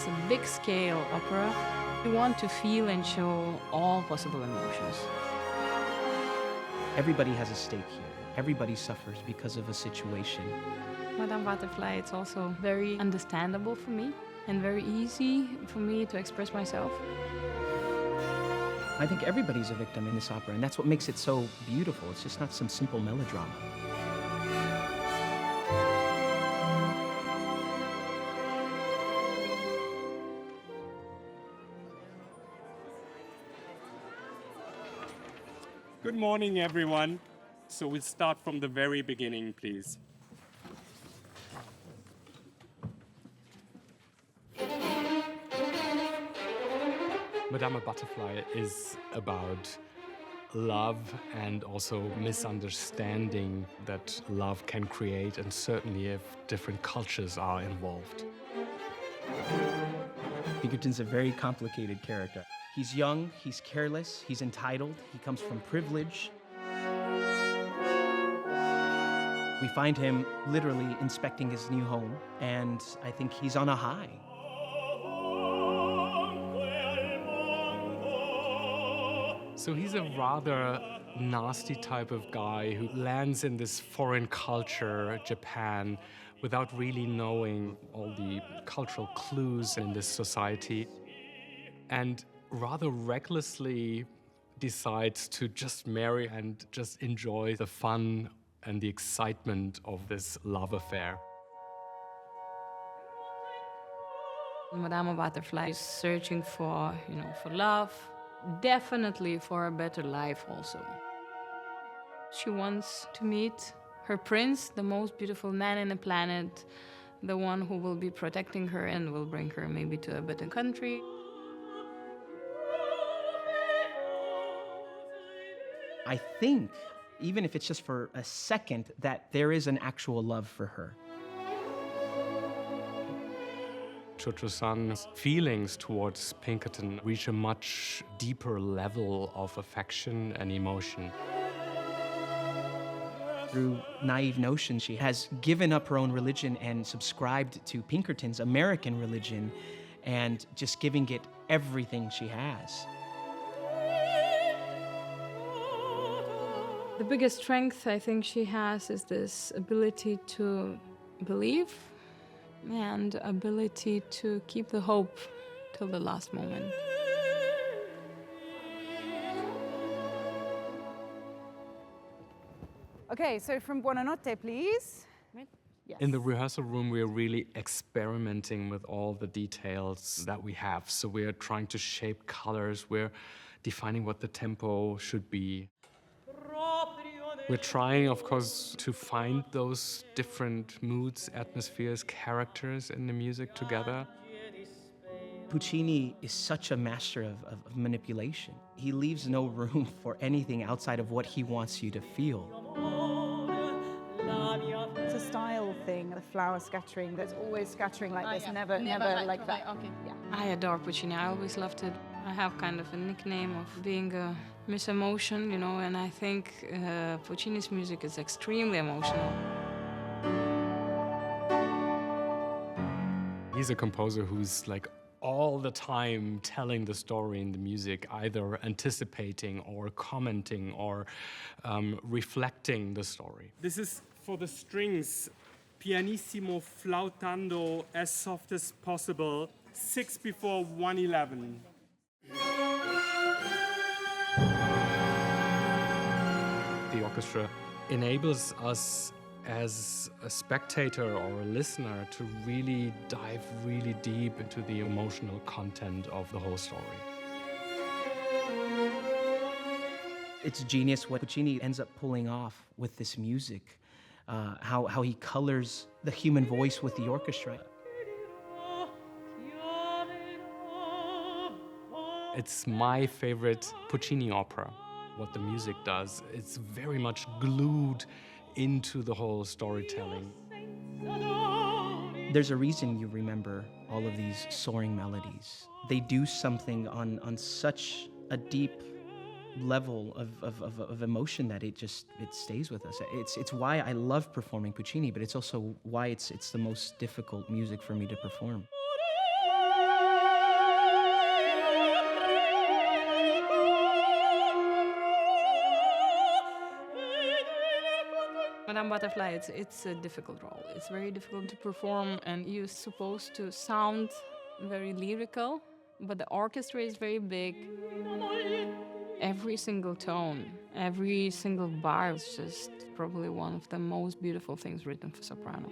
It's a big-scale opera. You want to feel and show all possible emotions. Everybody has a stake here. Everybody suffers because of a situation. Madame Butterfly, it's also very understandable for me and very easy for me to express myself. I think everybody's a victim in this opera, and that's what makes it so beautiful. It's just not some simple melodrama. Good morning, everyone. So we'll start from the very beginning, please. Madama Butterfly is about love and also misunderstanding that love can create, and certainly if different cultures are involved. Pinkerton's a very complicated character. He's young, he's careless, he's entitled, he comes from privilege. We find him literally inspecting his new home, and I think he's on a high. So he's a rather nasty type of guy who lands in this foreign culture, Japan, without really knowing all the cultural clues in this society, and rather recklessly decides to just marry and just enjoy the fun and the excitement of this love affair. Madame Butterfly is searching for, for love, definitely for a better life also. She wants to meet her prince, the most beautiful man in the planet, the one who will be protecting her and will bring her maybe to a better country. I think, even if it's just for a second, that there is an actual love for her. Cho-Cho-san's feelings towards Pinkerton reach a much deeper level of affection and emotion. Through naive notions, she has given up her own religion and subscribed to Pinkerton's American religion and just giving it everything she has. The biggest strength I think she has is this ability to believe and ability to keep the hope till the last moment. Okay, so from Buonanotte, please. Yes. In the rehearsal room, we are really experimenting with all the details that we have. So we are trying to shape colors. We're defining what the tempo should be. We're trying, of course, to find those different moods, atmospheres, characters in the music together. Puccini is such a master of manipulation. He leaves no room for anything outside of what he wants you to feel. It's a style thing, the flower scattering, that's always scattering like this, never like that. Okay. Yeah. I adore Puccini. I always loved it. I have kind of a nickname of being a Miss Emotion, and I think Puccini's music is extremely emotional. He's a composer who's like all the time telling the story in the music, either anticipating or commenting or reflecting the story. This is for the strings, pianissimo flautando as soft as possible, 6 before 1:11. The orchestra enables us as a spectator or a listener to really dive really deep into the emotional content of the whole story. It's genius what Puccini ends up pulling off with this music, how he colors the human voice with the orchestra. It's my favorite Puccini opera. What the music does, it's very much glued into the whole storytelling. There's a reason you remember all of these soaring melodies. They do something on such a deep level of emotion that it stays with us. It's why I love performing Puccini, but it's also why it's the most difficult music for me to perform. Madame Butterfly, it's a difficult role. It's very difficult to perform, and you're supposed to sound very lyrical, but the orchestra is very big. Every single tone, every single bar is just probably one of the most beautiful things written for soprano.